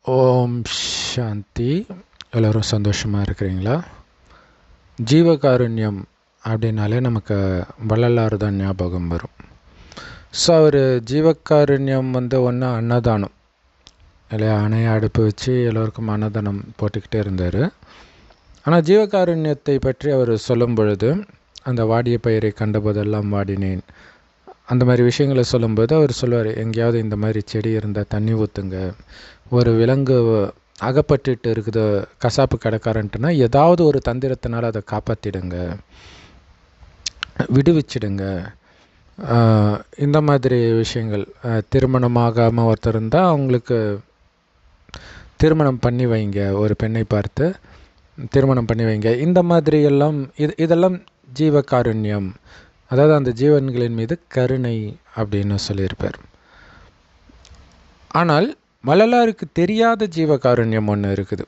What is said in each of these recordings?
ஓம் சாந்தி. எல்லோரும் சந்தோஷமாக இருக்கிறீங்களா? ஜீவகாருண்யம் அப்படின்னாலே நமக்கு வள்ளலார் தான் ஞாபகம் வரும். ஸோ அவர் ஜீவகாருண்யம் ஒன்று அன்னதானம் இல்லையா, அணைய அடுப்பு வச்சு எல்லோருக்கும் அன்னதானம் போட்டுக்கிட்டே இருந்தார். ஆனால் ஜீவகாருண்யத்தை பற்றி அவர் சொல்லும் பொழுது, அந்த வாடிய பயிரை கண்டபோதெல்லாம் வாடினேன், அந்த மாதிரி விஷயங்களை சொல்லும்போது அவர் சொல்லுவார், எங்கேயாவது இந்த மாதிரி செடி இருந்தால் தண்ணி ஊற்றுங்க, ஒரு விலங்கு அகப்பட்டுட்டு இருக்குது கசாப்பு கடைக்காரன்ட்டுனா ஏதாவது ஒரு தந்திரத்தினால் அதை காப்பாற்றிடுங்க, விடுவிச்சிடுங்க. இந்த மாதிரி விஷயங்கள். திருமணமாகாமல் ஒருத்தர் இருந்தால் அவங்களுக்கு திருமணம் பண்ணி வைங்க, ஒரு பெண்ணை பார்த்து திருமணம் பண்ணி வைங்க. இந்த மாதிரி எல்லாம் இதெல்லாம் ஜீவகாருண்யம், அதாவது அந்த ஜீவன்களின் மீது கருணை அப்படின்னு சொல்லியிருப்பார். ஆனால் வள்ளலாருக்கு தெரியாத ஜீவகாருண்யம் ஒன்று இருக்குது.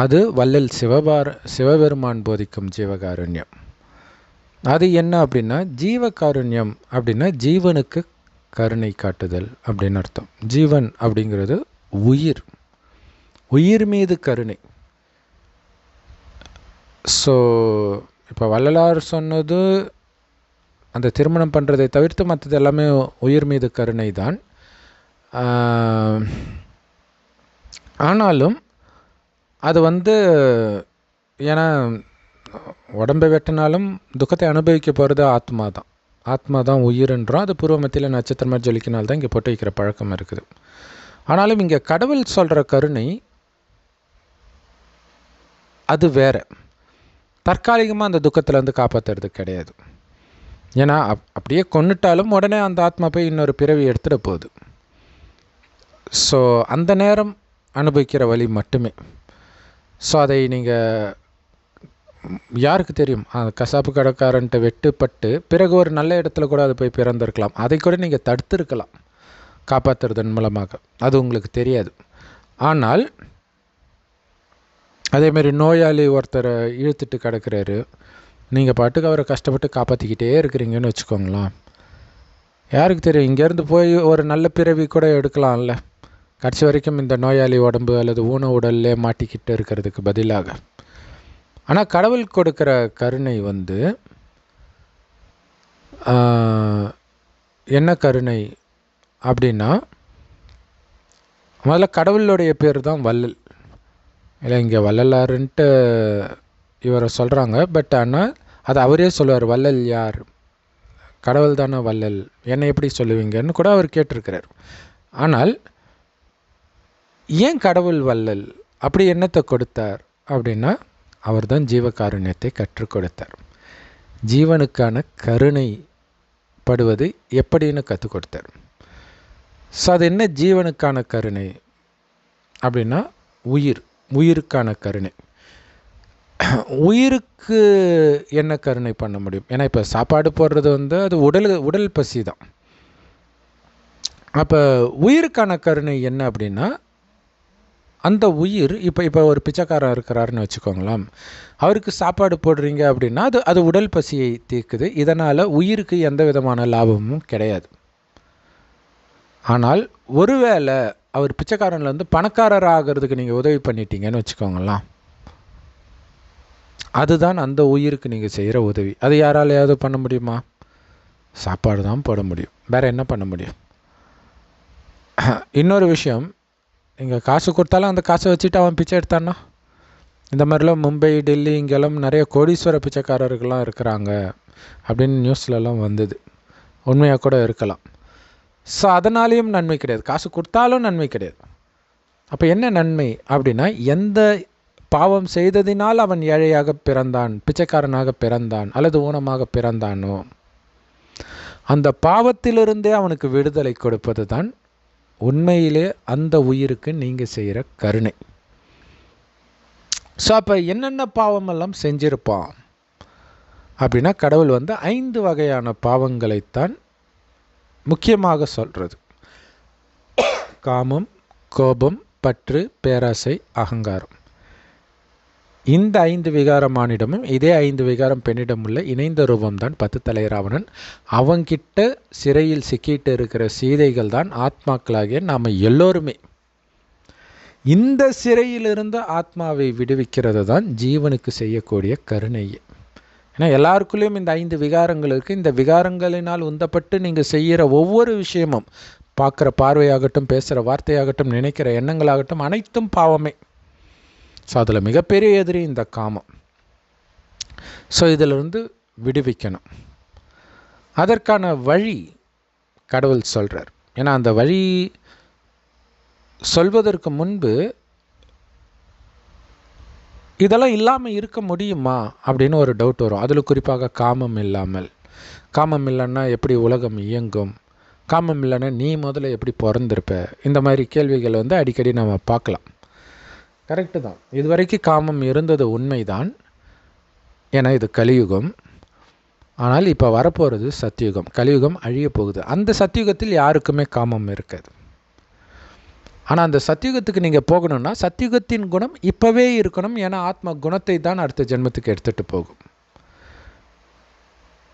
அது வள்ளல் சிவபெருமான் போதிக்கும் ஜீவகாருண்யம். அது என்ன அப்படின்னா, ஜீவகாருண்யம் அப்படின்னா ஜீவனுக்கு கருணை காட்டுதல் அப்படின்னு அர்த்தம். ஜீவன் அப்படிங்கிறது உயிர், உயிர் மீது கருணை. ஸோ இப்போ வள்ளலார் சொன்னது அந்த திருமணம் பண்ணுறதை தவிர்த்து மற்றது எல்லாமே உயிர் மீது கருணை தான். ஆனாலும் அது ஏன்னா உடம்பை வெட்டினாலும் துக்கத்தை அனுபவிக்க போகிறது ஆத்மா தான். ஆத்மா தான் உயிர்ன்றோம். அது பூர்வ மத்தியில் நட்சத்திரமாக ஜொலிக்கினால்தான் இங்கே போட்டு வைக்கிற பழக்கம் இருக்குது. ஆனாலும் இங்கே கடவுள் சொல்கிற கருணை அது வேற. தற்காலிகமாக அந்த துக்கத்தில் காப்பாற்றுறது கிடையாது. ஏன்னா அப்படியே கொண்டுட்டாலும் உடனே அந்த ஆத்மா போய் இன்னொரு பிறவி எடுத்துட போகுது. ஸோ அந்த நேரம் அனுபவிக்கிற வழி மட்டுமே. ஸோ அதை நீங்கள் யாருக்கு தெரியும், கசாப்பு கடைக்காரன்ட்டு வெட்டுப்பட்டு பிறகு ஒரு நல்ல இடத்துல கூட அது போய் பிறந்திருக்கலாம். அதை கூட நீங்கள் தடுத்துருக்கலாம் காப்பாற்றுறதன் மூலமாக, அது உங்களுக்கு தெரியாது. ஆனால் அதேமாரி நோயாளி ஒருத்தரை இழுத்துட்டு கிடக்கிறாரு, நீங்கள் பாட்டுக்கு அவரை கஷ்டப்பட்டு காப்பாற்றிக்கிட்டே இருக்கிறீங்கன்னு வச்சுக்கோங்களேன். யாருக்கு தெரியும், இங்கேருந்து போய் ஒரு நல்ல பிறவி கூட எடுக்கலாம்ல, கடைசி வரைக்கும் இந்த நோயாளி உடம்பு அல்லது ஊன உடல்லே மாட்டிக்கிட்டு இருக்கிறதுக்கு பதிலாக. ஆனால் கடவுள் கொடுக்குற கருணை என்ன கருணை அப்படின்னா, முதல்ல கடவுளுடைய பேர் தான் வள்ளல் இல்லை. இங்கே வள்ளலாருன்ட்டு இவரை சொல்கிறாங்க, பட் ஆனால் அது அவரே சொல்லுவார், வள்ளல் யார், கடவுள் தானே வள்ளல், என்னை எப்படி சொல்லுவீங்கன்னு கூட அவர் கேட்டிருக்கிறார். ஆனால் ஏன் கடவுள் வள்ளல், அப்படி என்னத்தை கொடுத்தார் அப்படின்னா, அவர் தான் ஜீவகாருண்யத்தை கற்றுக் கொடுத்தார். ஜீவனுக்கான கருணை படுவது எப்படின்னு கற்றுக் கொடுத்தார். ஸோ அது என்ன ஜீவனுக்கான கருணை அப்படின்னா, உயிருக்கான கருணை. உயிருக்கு என்ன கருணை பண்ண முடியும்? ஏன்னா இப்போ சாப்பாடு போடுறது அது உடல் பசி தான். அப்போ உயிருக்கான கருணை என்ன அப்படின்னா, அந்த உயிர் இப்போ ஒரு பிச்சைக்காரன் இருக்கிறாருன்னு வச்சுக்கோங்களேன், அவருக்கு சாப்பாடு போடுறீங்க அப்படின்னா அது உடல் பசியை தீர்க்குது. இதனால் உயிருக்கு எந்த விதமான லாபமும் கிடையாது. ஆனால் ஒருவேளை அவர் பிச்சைக்காரன்லேருந்து பணக்காரர் ஆகிறதுக்கு நீங்கள் உதவி பண்ணிட்டீங்கன்னு வச்சுக்கோங்களேன், அதுதான் அந்த உயிருக்கு நீங்கள் செய்கிற உதவி. அது யாராலையாவது பண்ண முடியுமா? சாப்பாடு தான் போட முடியும், வேறு என்ன பண்ண முடியும்? இன்னொரு விஷயம், இங்கே காசு கொடுத்தாலும் அந்த காசை வச்சுட்டு அவன் பிச்சை எடுத்தான்னா, இந்த மாதிரிலாம் மும்பை, டெல்லி இங்கெல்லாம் நிறைய கோடீஸ்வர பிச்சைக்காரர்கள்லாம் இருக்கிறாங்க அப்படின்னு நியூஸ்லலாம் வந்தது. உண்மையாக கூட இருக்கலாம். ஸோ அதனாலேயும் நன்மை கிடையாது, காசு கொடுத்தாலும் நன்மை கிடையாது. அப்போ என்ன நன்மை அப்படின்னா, எந்த பாவம் செய்ததினால் அவன் ஏழையாக பிறந்தான், பிச்சைக்காரனாக பிறந்தான் அல்லது ஊனமாக பிறந்தானோ, அந்த பாவத்திலிருந்தே அவனுக்கு விடுதலை கொடுப்பது தான் உண்மையிலே அந்த உயிருக்கு நீங்கள் செய்கிற கருணை. ஸோ அப்போ என்னென்ன பாவமெல்லாம் செஞ்சிருப்பான் அப்படின்னா, கடவுள் 5 வகையான பாவங்களைத்தான் முக்கியமாக சொல்கிறது. காமம், கோபம், பற்று, பேராசை, அகங்காரம். இந்த 5 விகாரமானிடமும் இதே 5 விகாரம் பெண்ணிடம் உள்ள இணைந்த ரூபம்தான் 10 தலை ராவணன். அவங்கிட்ட சிறையில் சிக்கிட்டு இருக்கிற சீதைகள் தான் ஆத்மாக்களாகிய நாம் எல்லோருமே. இந்த சிறையிலிருந்து ஆத்மாவை விடுவிக்கிறது தான் ஜீவனுக்கு செய்யக்கூடிய கருணையே. ஏன்னா எல்லாருக்குள்ளேயும் இந்த 5 விகாரங்கள் இருக்குது. இந்த விகாரங்களினால் உந்தப்பட்டு நீங்கள் செய்கிற ஒவ்வொரு விஷயமும், பார்க்குற பார்வையாகட்டும், பேசுகிற வார்த்தையாகட்டும், நினைக்கிற எண்ணங்களாகட்டும், அனைத்தும் பாவமே. ஸோ அதில் மிகப்பெரிய எதிரி இந்த காமம். ஸோ இதிலிருந்து விடுவிக்கணும். அதற்கான வழி கடவுள் சொல்கிறார். ஏன்னா அந்த வழி சொல்வதற்கு முன்பு இதெல்லாம் இல்லாமல் இருக்க முடியுமா அப்படின்னு ஒரு டவுட் வரும். அதில் குறிப்பாக காமம் இல்லாமல். காமம் இல்லைன்னா எப்படி உலகம் இயங்கும்? காமம் இல்லைன்னா நீ முதல்ல எப்படி பிறந்திருப்ப? இந்த மாதிரி கேள்விகள் அடிக்கடி நம்ம பார்க்கலாம். கரெக்டு தான். இதுவரைக்கும் காமம் இருந்தது உண்மைதான். ஏன்னா இது கலியுகம். ஆனால் இப்போ வரப்போகிறது சத்தியுகம். கலியுகம் அழிய போகுது. அந்த சத்தியுகத்தில் யாருக்குமே காமம் இருக்காது. ஆனால் அந்த சத்தியுகத்துக்கு நீங்கள் போகணும்னா சத்தியுகத்தின் குணம் இப்போவே இருக்கணும். ஏன்னா ஆத்மா குணத்தை தான் அடுத்த ஜென்மத்துக்கு எடுத்துகிட்டு போகும்.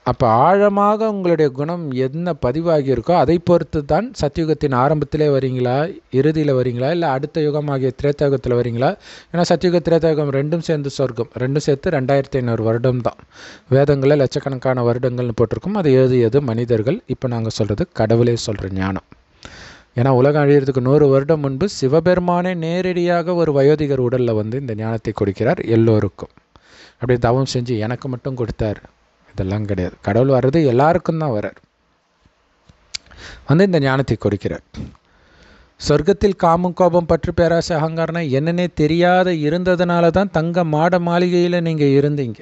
அப்போ ஆழமாக உங்களுடைய குணம் என்ன பதிவாகி இருக்கோ அதை பொறுத்து தான் சத்தியுகத்தின் ஆரம்பத்திலே வரீங்களா, இறுதியில் வரீங்களா, இல்லை அடுத்த யுகமாகிய திரேதாயுகத்தில் வரீங்களா. ஏன்னா சத்தியுக திரேதாயுகம் ரெண்டும் சேர்ந்து சொர்க்கம். ரெண்டும் சேர்த்து 2500 வருடம் தான். வேதங்களில் லட்சக்கணக்கான வருடங்கள்னு போட்டிருக்கும். அது எழுதியது மனிதர்கள். இப்போ நாங்கள் சொல்கிறது கடவுளே சொல்கிற ஞானம். ஏன்னா உலகம் அழியறதுக்கு 100 வருடம் முன்பு சிவபெருமானே நேரடியாக ஒரு வயோதிகர் உடலில் இந்த ஞானத்தை கொடுக்கிறார் எல்லோருக்கும். அப்படி தவம் செஞ்சு எனக்கு மட்டும் கொடுத்தார் இதெல்லாம் கிடையாது. கடவுள் வர்றது எல்லாருக்கும் தான் வர்றார். இந்த ஞானத்தை கொடுக்கிறார். சொர்க்கத்தில் காமம், கோபம், பற்று, பேராசை, அகங்காரம்னா என்னன்னே தெரியாத இருந்ததுனால தான் தங்க மாட மாளிகையில் நீங்கள் இருந்தீங்க.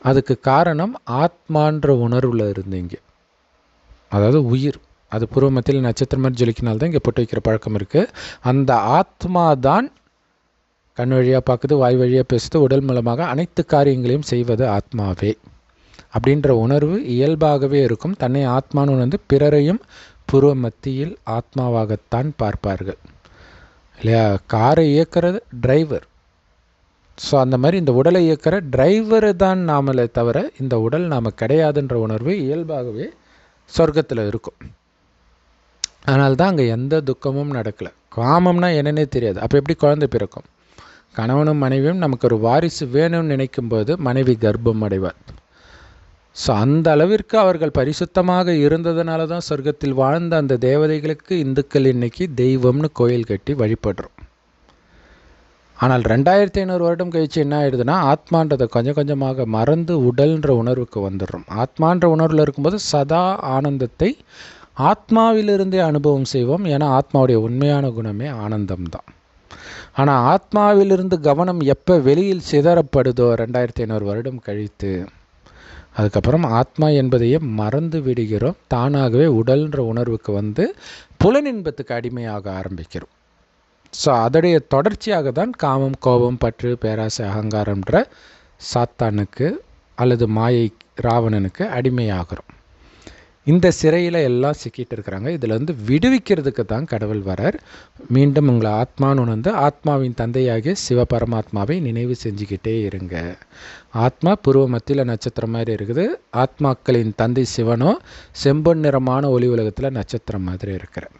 அதுக்கு காரணம் ஆத்மான்ற உணர்வில் இருந்தீங்க. அதாவது உயிர். அது பூர்வமத்தில் நட்சத்திரம் மாதிரி ஜொலிக்கினால்தான் இங்கே பொட்டு வைக்கிற பழக்கம் இருக்குது. அந்த ஆத்மா தான் கண் வழியாக பார்க்குது, வாய் வழியாக பேசுது, உடல் மூலமாக அனைத்து காரியங்களையும் செய்வது ஆத்மாவே அப்படின்ற உணர்வு இயல்பாகவே இருக்கும். தன்னை ஆத்மான்னு பிறரையும் பூர்வ மத்தியில் ஆத்மாவாகத்தான் பார்ப்பார்கள் இல்லையா. காரை இயக்கிறது டிரைவர். ஸோ அந்த மாதிரி இந்த உடலை இயக்கிற டிரைவரு தான் நாமளே தவிர இந்த உடல் நாம் கிடையாதுன்ற உணர்வு இயல்பாகவே சொர்க்கத்தில் இருக்கும். அதனால்தான் அங்கே எந்த துக்கமும் நடக்கலை. காமம்னா என்னன்னே தெரியாது. அப்போ எப்படி குழந்தை பிறக்கும்? கணவனும் மனைவியும் நமக்கு ஒரு வாரிசு வேணும்னு நினைக்கும்போது மனைவி கர்ப்பம் அடைவார். ஸோ அந்த அளவிற்கு அவர்கள் பரிசுத்தமாக இருந்ததுனால தான் சொர்க்கத்தில் வாழ்ந்த அந்த தேவதைகளுக்கு இந்துக்கள் இன்னைக்கு தெய்வம்னு கோயில் கட்டி வழிபடுறோம். ஆனால் 2500 வருடம் கழிச்சு என்ன ஆயிடுதுன்னா ஆத்மான்றதை கொஞ்சம் கொஞ்சமாக மறந்து உடல்ன்ற உணர்வுக்கு வந்துடுறோம். ஆத்மான்ற உணர்வில் இருக்கும்போது சதா ஆனந்தத்தை ஆத்மாவிலிருந்தே அனுபவம் செய்வோம். ஏன்னா ஆத்மாவுடைய உண்மையான குணமே ஆனந்தம்தான். ஆனால் ஆத்மாவிலிருந்து கவனம் எப்போ வெளியில் சிதறப்படுதோ 2500 வருடம் கழித்து, அதுக்கப்புறம் ஆத்மா என்பதையே மறந்து விடுகிறோம். தானாகவே உடல்ன்ற உணர்வுக்கு புலனின்பத்துக்கு அடிமையாக ஆரம்பிக்கிறோம். ஸோ அதோடைய தொடர்ச்சியாக தான் காமம், கோபம், பற்று, பேராசை, அகங்காரம்ன்ற சாத்தானுக்கு அல்லது மாயை ராவணனுக்கு அடிமையாகிறோம். இந்த சிறையில் எல்லாம் சிக்கிட்டு இருக்கிறாங்க. இதில் விடுவிக்கிறதுக்கு தான் கடவுள் வரார். மீண்டும் உங்களை ஆத்மான்னு உணர்ந்து ஆத்மாவின் தந்தையாகிய சிவபரமாத்மாவை நினைவு செஞ்சுக்கிட்டே இருங்க. ஆத்மா பூர்வ மத்தியில் நட்சத்திரம் மாதிரி இருக்குது. ஆத்மாக்களின் தந்தை சிவனோ செம்பொன் நிறமான ஒளி உலகத்தில் நட்சத்திரம் மாதிரி இருக்கிறார்.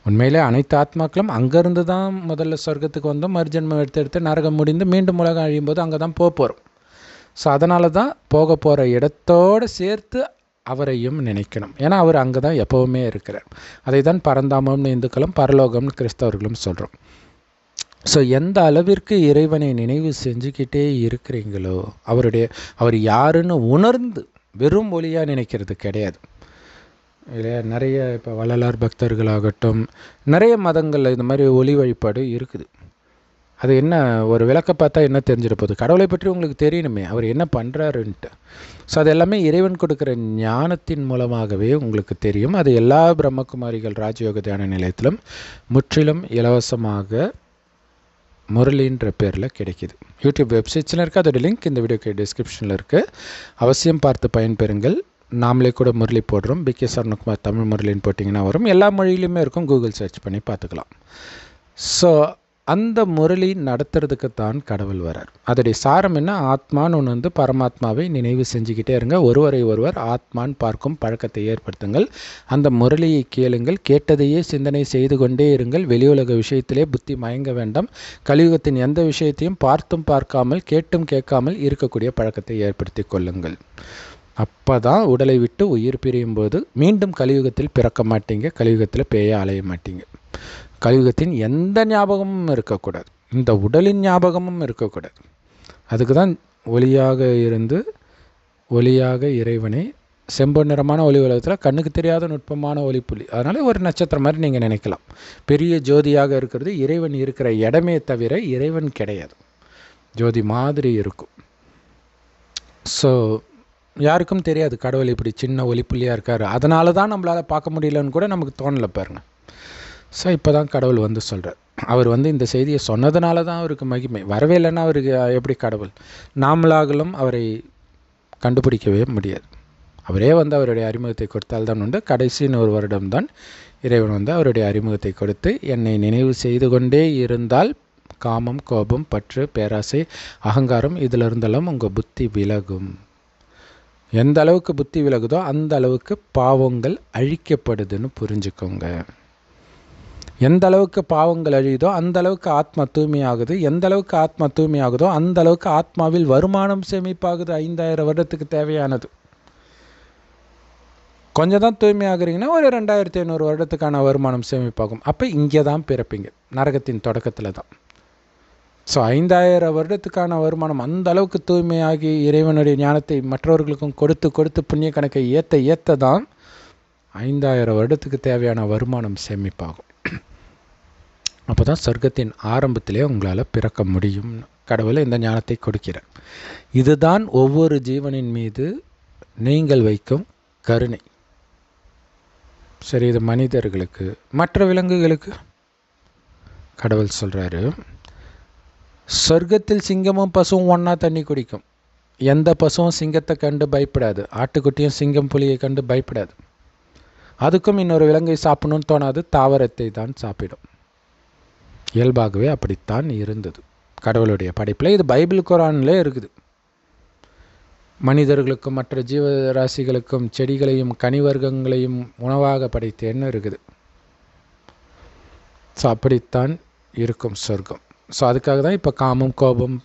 உண்மையிலே அனைத்து ஆத்மாக்களும் அங்கேருந்து தான் முதல்ல சொர்க்கத்துக்கு வந்தோம். மறுஜன்மம் எடுத்து நரகம் முடிந்து மீண்டும் உலகம் அழியும் போது அங்கே தான் போகிறோம். ஸோ அதனால தான் போக போகிற இடத்தோடு சேர்த்து அவரையும் நினைக்கணும். ஏன்னா அவர் அங்கே தான் எப்போவுமே இருக்கிறார். அதை தான் பரந்தாமம்னு இந்துக்களும் பரலோகம்னு கிறிஸ்தவர்களும் சொல்கிறோம். ஸோ எந்த அளவிற்கு இறைவனை நினைவு செஞ்சுக்கிட்டே இருக்கிறீங்களோ அவர் யாருன்னு உணர்ந்து வெறும் ஒளியாக நினைக்கிறது கிடையாது இல்லையா. நிறைய இப்போ வள்ளலார் பக்தர்களாகட்டும் நிறைய மதங்களில் இந்த மாதிரி ஒளி வழிபாடு இருக்குது. அது என்ன ஒரு விளக்க பார்த்தா என்ன தெரிஞ்சிட போகுது? கடவுளை பற்றி உங்களுக்கு தெரியணுமே, அவர் என்ன பண்ணுறாருன்ட்டு. ஸோ அது எல்லாமே இறைவன் கொடுக்குற ஞானத்தின் மூலமாகவே உங்களுக்கு தெரியும். அது எல்லா பிரம்மகுமாரிகள் ராஜயோக தியான நிலையத்திலும் முற்றிலும் இலவசமாக முரளின்ற பேரில் கிடைக்கிது. யூடியூப் வெப்சைட்ஸில் இருக்குது. அதோட லிங்க் இந்த வீடியோக்கு டிஸ்கிரிப்ஷனில் இருக்குது. அவசியம் பார்த்து பயன்பெறுங்கள். நாமளே கூட முரளி போடுறோம். பிகே சரவணகுமார் தமிழ் முரளின்னு போட்டிங்கன்னா வரும். எல்லா மொழியிலுமே இருக்கும். கூகுள் சர்ச் பண்ணி பார்த்துக்கலாம். ஸோ அந்த முரளி நடத்துறதுக்கு தான் கடவுள் வரார். அதோடைய சாரம் என்ன? ஆத்மான்னு ஒன்று வந்து பரமாத்மாவை நினைவு செஞ்சுக்கிட்டே இருங்க. ஒருவரை ஒருவர் ஆத்மான்னு பார்க்கும் பழக்கத்தை ஏற்படுத்துங்கள். அந்த முரளியை கேளுங்கள். கேட்டதையே சிந்தனை செய்து கொண்டே இருங்கள். வெளியுலக விஷயத்திலே புத்தி மயங்க வேண்டாம். கலியுகத்தின் எந்த விஷயத்தையும் பார்த்தும் பார்க்காமல் கேட்டும் கேட்காமல் இருக்கக்கூடிய பழக்கத்தை ஏற்படுத்தி கொள்ளுங்கள். அப்போ தான் உடலை விட்டு உயிர் பிரியும் போது மீண்டும் கலியுகத்தில் பிறக்க மாட்டீங்க. கலியுகத்தில் பேய அலைய மாட்டீங்க. கலியுகத்தின் எந்த ஞாபகமும் இருக்கக்கூடாது. இந்த உடலின் ஞாபகமும் இருக்கக்கூடாது. அதுக்கு தான் ஒளியாக இருந்து ஒளியாக இறைவனை செம்பொன் நிறமான ஒளி உலகத்தில் கண்ணுக்கு தெரியாத நுட்பமான ஒளிப்புள்ளி. அதனால் ஒரு நட்சத்திரம் மாதிரி நீங்கள் நினைக்கலாம். பெரிய ஜோதியாக இருக்கிறது இறைவன் இருக்கிற இடமே தவிர இறைவன் கிடையாது. ஜோதி மாதிரி இருக்கும். ஸோ யாருக்கும் தெரியாது கடவுள் இப்படி சின்ன ஒளிப்புள்ளியாக இருக்கார். அதனால தான் நம்மளால் பார்க்க முடியலன்னு கூட நமக்கு தோணலை பாருங்க. ஸோ இப்போ தான் கடவுள் வந்து சொல்கிறார். அவர் வந்து இந்த செய்தியை சொன்னதுனால தான் அவருக்கு மகிமை. வரவே இல்லைன்னா அவருக்கு எப்படி கடவுள்? நாமளாகலும் அவரை கண்டுபிடிக்கவே முடியாது. அவரே வந்து அவருடைய அறிமுகத்தை கொடுத்தால் தான் உண்டு. கடைசின்னு ஒரு வருடம்தான் இறைவன் வந்து அவருடைய அறிமுகத்தை கொடுத்து, என்னை நினைவு செய்து கொண்டே இருந்தால் காமம், கோபம், பற்று, பேராசை, அகங்காரம் இதிலிருந்தெல்லாம் உங்கள் புத்தி விலகும். எந்த அளவுக்கு புத்தி விலகுதோ அந்த அளவுக்கு பாவங்கள் அழிக்கப்படுதுன்னு புரிஞ்சுக்கோங்க. எந்த அளவுக்கு பாவங்கள் அழியுதோ அந்த அளவுக்கு ஆத்மா தூய்மையாகுது. எந்த அளவுக்கு ஆத்மா தூய்மையாகுதோ அந்த அளவுக்கு ஆத்மாவில் வருமானம் சேமிப்பாகுது. 5000 வருடத்துக்கு தேவையானது. கொஞ்சம் தான் தூய்மையாகிறீங்கன்னா ஒரு 2500 வருடத்துக்கான வருமானம் சேமிப்பாகும். அப்போ இங்கே தான் பிறப்பீங்க, நரகத்தின் தொடக்கத்தில் தான். ஸோ 5000 வருடத்துக்கான வருமானம் அந்த அளவுக்கு தூய்மையாகி இறைவனுடைய ஞானத்தை மற்றவர்களுக்கும் கொடுத்து கொடுத்து புண்ணிய கணக்கை ஏற்ற தான் 5000 வருடத்துக்கு தேவையான வருமானம் சேமிப்பாகும். அப்போ தான் சொர்க்கத்தின் ஆரம்பத்திலே உங்களால் பிறக்க முடியும். கடவுளை இந்த ஞானத்தை கொடுக்கிறார். இதுதான் ஒவ்வொரு ஜீவனின் மீது நீங்கள் வைக்கும் கருணை. சரி, இது மனிதர்களுக்கு. மற்ற விலங்குகளுக்கு கடவுள் சொல்கிறாரு, சொர்க்கத்தில் சிங்கமும் பசுவும் ஒன்றா தண்ணி குடிக்கும். எந்த பசுவும் சிங்கத்தை கண்டு பயப்படாது. ஆட்டுக்குட்டியும் சிங்கம் புலியை கண்டு பயப்படாது. அதுக்கும் இன்னொரு விலங்கை சாப்பிடணும்னு தோணாது. தாவரத்தை தான் சாப்பிடும். இயல்பாகவே அப்படித்தான் இருந்தது கடவுளுடைய படைப்பில். இது பைபிள் குரானிலே இருக்குது. மனிதர்களுக்கும் மற்ற ஜீவராசிகளுக்கும் செடிகளையும் கனிவர்க்கங்களையும் உணவாக படைத்தேன்னு இருக்குது. ஸோ அப்படித்தான் இருக்கும் சொர்க்கம். ஸோ அதுக்காக தான் இப்போ காமம், கோபம்,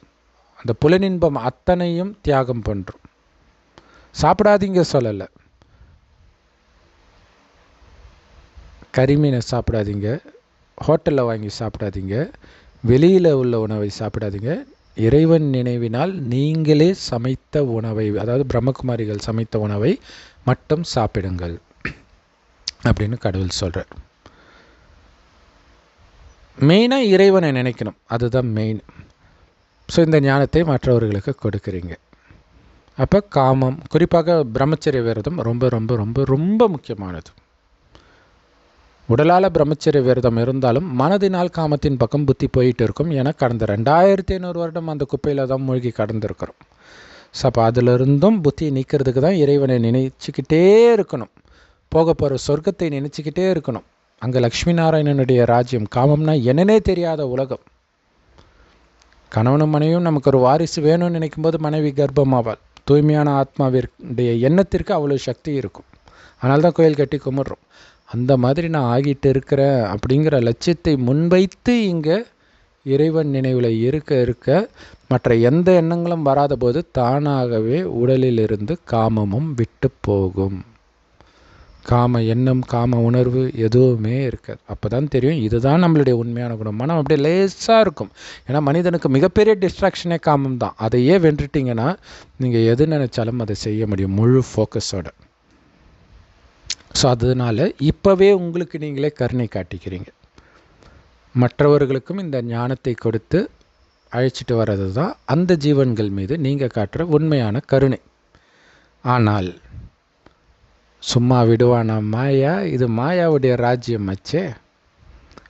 அந்த புலனின்பம் அத்தனையும் தியாகம் பண்ணுறோம். சாப்பிடாதீங்க சொல்லலை. கரிமீனை சாப்பிடாதீங்க, ஹோட்டலில் வாங்கி சாப்பிடாதீங்க, வெளியில் உள்ள உணவை சாப்பிடாதீங்க. இறைவன் நினைவினால் நீங்களே சமைத்த உணவை, அதாவது பிரம்மகுமாரிகள் சமைத்த உணவை மட்டும் சாப்பிடுங்கள் அப்படின்னு கடவுள் சொல்கிறார். மெயினாக இறைவனை நினைக்கணும், அதுதான் மெயின். ஸோ இந்த ஞானத்தை மற்றவர்களுக்கு கொடுக்குறீங்க. அப்போ காமம், குறிப்பாக பிரம்மச்சரிய விரதம் ரொம்ப ரொம்ப ரொம்ப ரொம்ப முக்கியமானது. உடலால் பிரம்மச்சரிய விரதம் இருந்தாலும் மனதினால் காமத்தின் பக்கம் புத்தி போயிட்டு இருக்கும். ஏன்னா கடந்த 2500 வருடம் அந்த குப்பையில் தான் மூழ்கி கடந்திருக்கிறோம். ஸோ அப்போ அதிலிருந்தும் புத்தியை நீக்கிறதுக்கு தான் இறைவனை நினைச்சிக்கிட்டே இருக்கணும். போக போகிற சொர்க்கத்தை நினச்சிக்கிட்டே இருக்கணும். அங்கே லக்ஷ்மி நாராயணனுடைய ராஜ்யம். காமம்னா என்னன்னே தெரியாத உலகம். கணவனும் மனைவியும் நமக்கு ஒரு வாரிசு வேணும்னு நினைக்கும் போது மனைவி கர்ப்பமாவாள். தூய்மையான ஆத்மாவிற்குடைய எண்ணத்திற்கு அவ்வளோ சக்தி இருக்கும். அதனால தான் கோயில் கட்டி கும்பிட்றோம். அந்த மாதிரி நான் ஆகிட்டு இருக்கிறேன் அப்படிங்கிற லட்சியத்தை முன்வைத்து இங்கே இறைவன் நினைவில் இருக்க இருக்க மற்ற எந்த எண்ணங்களும் வராத போது தானாகவே உடலிலிருந்து காமமும் விட்டு போகும். காம எண்ணம், காம உணர்வு எதுவுமே இருக்காது. அப்போ தான் தெரியும் இதுதான் நம்மளுடைய உண்மையான குணம். மனம் அப்படியே லேசாக இருக்கும். ஏன்னா மனிதனுக்கு மிகப்பெரிய டிஸ்ட்ராக்ஷனே காமம் தான். அதையே வென்றுட்டிங்கன்னா நீங்கள் எது நினச்சாலும் அதை செய்ய முடியும் முழு ஃபோக்கஸோட. ஸோ அதனால் இப்போவே உங்களுக்கு நீங்களே கருணை காட்டிக்கிறீங்க. மற்றவர்களுக்கும் இந்த ஞானத்தை கொடுத்து அழைச்சிட்டு வர்றது தான் அந்த ஜீவன்கள் மீது நீங்கள் காட்டுற உண்மையான கருணை. ஆனால் சும்மா விடுவானா மாயா? இது மாயாவுடைய ராஜ்யம் ஆச்சே.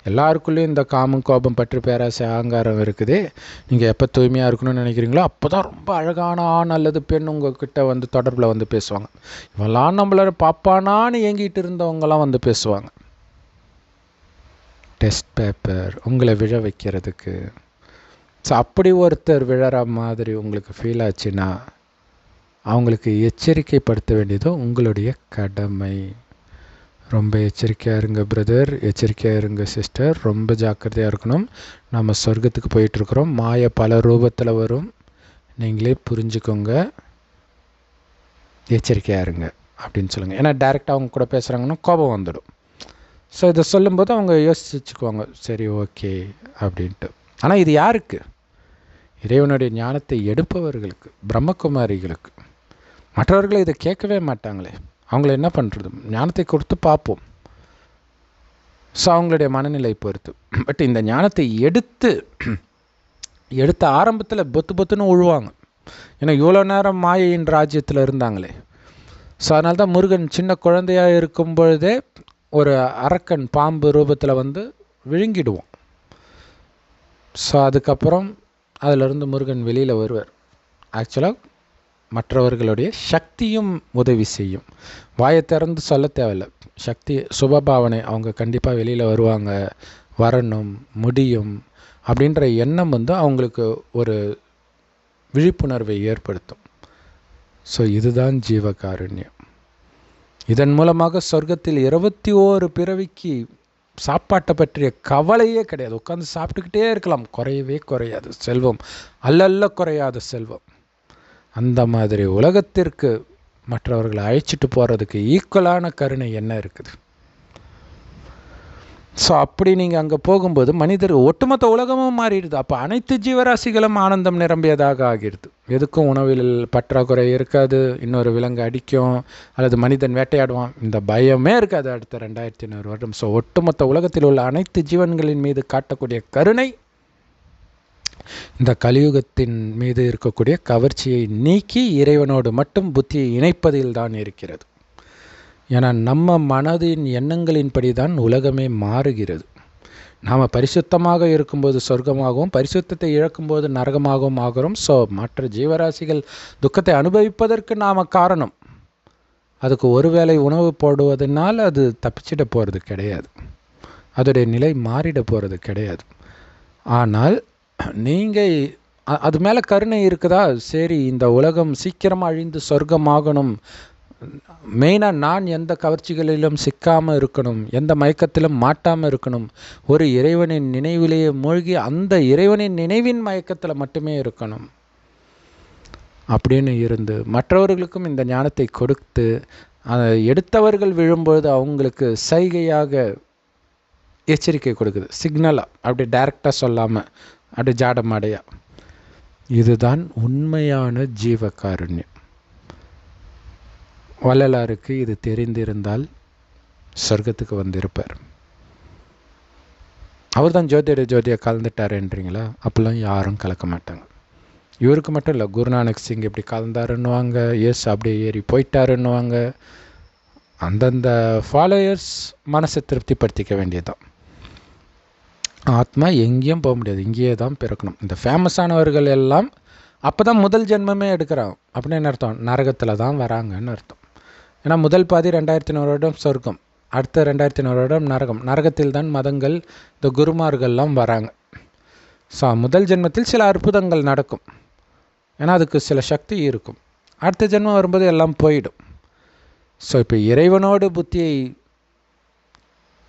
எல்லாருக்குள்ளேயும் இந்த காமம், கோபம், பற்று, பேராசை, அகங்காரம் இருக்குது. நீங்கள் எப்போ தூய்மையாக இருக்கணும்னு நினைக்கிறீங்களோ அப்போ தான் ரொம்ப அழகான ஆண் அல்லது பெண் உங்கள்கிட்ட வந்து தொடர்பில் வந்து பேசுவாங்க. இவெல்லாம் நம்மள பாப்பானான்னு ஏங்கிட்டு இருந்தவங்களாம் வந்து பேசுவாங்க. டெஸ்ட் பேப்பர் உங்களை விழ வைக்கிறதுக்கு. ஸோ அப்படி ஒருத்தர் விழற மாதிரி உங்களுக்கு ஃபீல் ஆச்சுன்னா அவங்களுக்கு எச்சரிக்கைப்படுத்த வேண்டியது உங்களுடைய கடமை. ரொம்ப எச்சரிக்கையாக இருங்க பிரதர், எச்சரிக்கையாக இருங்க சிஸ்டர், ரொம்ப ஜாக்கிரதையாக இருக்கணும். நம்ம சொர்க்கத்துக்கு போயிட்டுருக்குறோம். மாய பல ரூபத்தில் வரும், நீங்களே புரிஞ்சுக்கோங்க, எச்சரிக்கையாக இருங்க அப்படின்னு சொல்லுங்கள். ஏன்னா டைரெக்டாக அவங்க கூட பேசுகிறாங்கன்னா கோபம் வந்துடும். ஸோ இதை சொல்லும்போது அவங்க யோசிச்சுக்குவாங்க, சரி ஓகே அப்படின்ட்டு. ஆனால் இது யாருக்கு? இறைவனுடைய ஞானத்தை எடுப்பவர்களுக்கு, பிரம்மகுமாரிகளுக்கு. மற்றவர்களை இதை கேட்கவே மாட்டாங்களே, அவங்கள என்ன பண்ணுறது? ஞானத்தை கொடுத்து பார்ப்போம். ஸோ அவங்களுடைய மனநிலை பொறுத்து. பட் இந்த ஞானத்தை எடுத்த ஆரம்பத்தில் பொத்துன்னு உழுவாங்க. ஏன்னா இவ்வளோ நேரம் மாயையின் ராஜ்யத்தில் இருந்தாங்களே. ஸோ அதனால தான் முருகன் சின்ன குழந்தையாக இருக்கும் பொழுதே ஒரு அரக்கன் பாம்பு ரூபத்தில் வந்து விழுங்கிடுவோம். ஸோ அதுக்கப்புறம் அதிலிருந்து முருகன் வெளியில் வருவார். ஆக்சுவலாக மற்றவர்களுடைய சக்தியும் உதவி செய்யும். வாயை திறந்து சொல்ல தேவையில்லை, சக்தி சுபபாவனை, அவங்க கண்டிப்பாக வெளியில் வருவாங்க, வரணும், முடியும் அப்படின்ற எண்ணம் வந்து அவங்களுக்கு ஒரு விழிப்புணர்வை ஏற்படுத்தும். ஸோ இதுதான் ஜீவகாருண்யம். இதன் மூலமாக சொர்க்கத்தில் 21 பிறவிக்கு சாப்பாட்டை பற்றிய கவலையே கிடையாது. உட்காந்து சாப்பிட்டுக்கிட்டே இருக்கலாம், குறையவே குறையாது செல்வம், அல்ல குறையாத செல்வம். அந்த மாதிரி உலகத்திற்கு மற்றவர்களை அழைச்சிட்டு போகிறதுக்கு ஈக்குவலான கருணை என்ன இருக்குது? ஸோ அப்படி நீங்கள் அங்கே போகும்போது மனிதர் ஒட்டுமொத்த உலகமும் மாறிடுது. அப்போ அனைத்து ஜீவராசிகளும் ஆனந்தம் நிரம்பியதாக ஆகிடுது. எதுக்கும் உணவில் பற்றாக்குறை இருக்காது, இன்னொரு விலங்கு அடிக்கும் அல்லது மனிதன் வேட்டையாடுவான், இந்த பயமே இருக்காது அடுத்த 2500 வருடம். ஸோ ஒட்டுமொத்த உலகத்தில் உள்ள அனைத்து ஜீவன்களின் மீது காட்டக்கூடிய கருணை இந்த கலியுகத்தின் மீது இருக்கக்கூடிய கவர்ச்சியை நீக்கி இறைவனோடு மட்டும் புத்தியை இணைப்பதில் தான் இருக்கிறது. ஏன்னா நம்ம மனதின் எண்ணங்களின்படி தான் உலகமே மாறுகிறது. நாம் பரிசுத்தமாக இருக்கும்போது சொர்க்கமாகவும் பரிசுத்தத்தை இழக்கும்போது நரகமாகவும் ஆகிறோம். ஸோ மற்ற ஜீவராசிகள் துக்கத்தை அனுபவிப்பதற்கு நாம் காரணம். அதுக்கு ஒருவேளை உணவு போடுவதனால் அது தப்பிச்சிட போகிறது கிடையாது, அதோடைய நிலை மாறிட போகிறது கிடையாது. ஆனால் நீங்கள் அது மேலே கருணை இருக்குதா? சரி, இந்த உலகம் சீக்கிரமாக அழிந்து சொர்க்கமாகணும், மெயினாக நான் எந்த கவர்ச்சிகளிலும் சிக்காமல் இருக்கணும், எந்த மயக்கத்திலும் மாட்டாமல் இருக்கணும், ஒரு இறைவனின் நினைவிலேயே மூழ்கி அந்த இறைவனின் நினைவின் மயக்கத்தில் மட்டுமே இருக்கணும் அப்படின்னு இருந்து மற்றவர்களுக்கும் இந்த ஞானத்தை கொடுத்து எடுத்தவர்கள் விழும்பொழுது அவங்களுக்கு சைகையாக எச்சரிக்கை கொடுக்குது, சிக்னலாக, அப்படி டைரெக்டாக சொல்லாமல் அப்படி ஜாடமாடையா. இதுதான் உண்மையான ஜீவகாருண்யம். வள்ளலாருக்கு இது தெரிந்திருந்தால் சொர்க்கத்துக்கு வந்திருப்பார். அவர் தான் ஜோதியை கலந்துட்டாருன்றீங்களா? அப்போல்லாம் யாரும் கலக்க மாட்டாங்க. இவருக்கு மட்டும் இல்லை, குருநானக் சிங் இப்படி கலந்தாருன்னுவாங்க, எஸ் அப்படியே ஏறி போயிட்டாருன்னுவாங்க. அந்தந்த ஃபாலோயர்ஸ் மனசை திருப்திப்படுத்திக்க வேண்டியதுதான். ஆத்மா எங்கேயும் போக முடியாது, இங்கேயே தான் பிறக்கணும். இந்த ஃபேமஸானவர்கள் எல்லாம் அப்போ தான் முதல் ஜென்மமே எடுக்கிறாங்க. அப்படின்னு அர்த்தம், நரகத்தில் தான் வராங்கன்னு அர்த்தம். ஏன்னா முதல் பாதி 2100 வருடம் சொர்க்கம், அடுத்த 2100 வருடம் நரகம். நரகத்தில் தான் மதங்கள், இந்த குருமார்கள்லாம் வராங்க. ஸோ முதல் ஜென்மத்தில் சில அற்புதங்கள் நடக்கும், ஏன்னா அதுக்கு சில சக்தி இருக்கும். அடுத்த ஜென்மம் வரும்போது எல்லாம் போயிடும். ஸோ இப்போ இறைவனோடு புத்தியை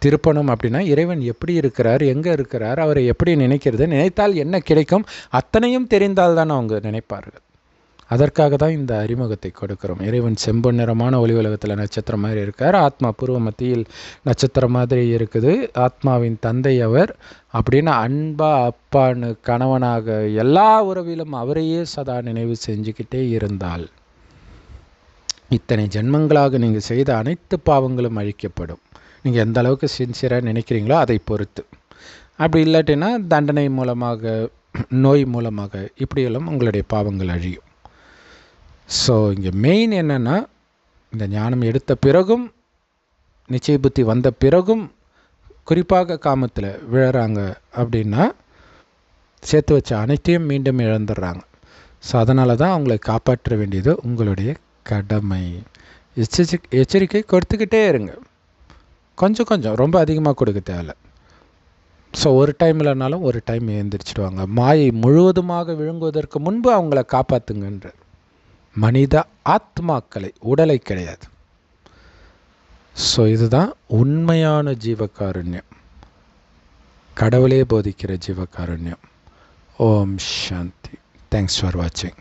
திருப்பணும் அப்படின்னா இறைவன் எப்படி இருக்கிறார், எங்கே இருக்கிறார், அவரை எப்படி நினைக்கிறது, நினைத்தால் என்ன கிடைக்கும், அத்தனையும் தெரிந்தால் தான் அவங்க நினைப்பார்கள். அதற்காக தான் இந்த அறிமுகத்தை கொடுக்கிறோம். இறைவன் செம்பொன் நிறமான ஒளி உலகத்தில் நட்சத்திரம் மாதிரி இருக்கார், ஆத்மா பூர்வ மத்தியில் நட்சத்திரம் மாதிரி இருக்குது, ஆத்மாவின் தந்தை அவர் அப்படின்னு அன்பா அப்பான்னு கணவனாக எல்லா உறவிலும் அவரையே சதா நினைவு செஞ்சுக்கிட்டே இருந்தால் இத்தனை ஜென்மங்களாக நீங்கள் செய்த அனைத்து பாவங்களும் அழிக்கப்படும். நீங்கள் எந்த அளவுக்கு சின்சியராக நினைக்கிறீங்களோ அதை பொறுத்து. அப்படி இல்லாட்டினா தண்டனை மூலமாக, நோய் மூலமாக, இப்படியெல்லாம் உங்களுடைய பாவங்கள் அழியும். ஸோ இங்கே மெயின் என்னென்னா, இந்த ஞானம் எடுத்த பிறகும் நிச்சய புத்தி வந்த பிறகும் குறிப்பாக காமத்தில் விழறாங்க அப்படின்னா சேர்த்து வச்ச அனைத்தையும் மீண்டும் இழந்துடுறாங்க. ஸோ அதனால தான் அவங்களை காப்பாற்ற வேண்டியது உங்களுடைய கடமை. எச்சரிக்கை கொடுத்துக்கிட்டே இருங்க, கொஞ்சம் கொஞ்சம், ரொம்ப அதிகமாக கொடுக்க தேவையில்ல. ஸோ ஒரு டைம் இல்லைனாலும் ஒரு டைம் எழுந்திரிச்சிடுவாங்க. மாயை முழுவதுமாக விழுங்குவதற்கு முன்பு அவங்கள காப்பாற்றுங்கன்ற. மனித ஆத்மாக்களை, உடலை கிடையாது. ஸோ இதுதான் உண்மையான ஜீவகாருண்யம், கடவுளே போதிக்கிற ஜீவகாருண்யம். ஓம் சாந்தி. தேங்க்ஸ் ஃபார் வாட்சிங்.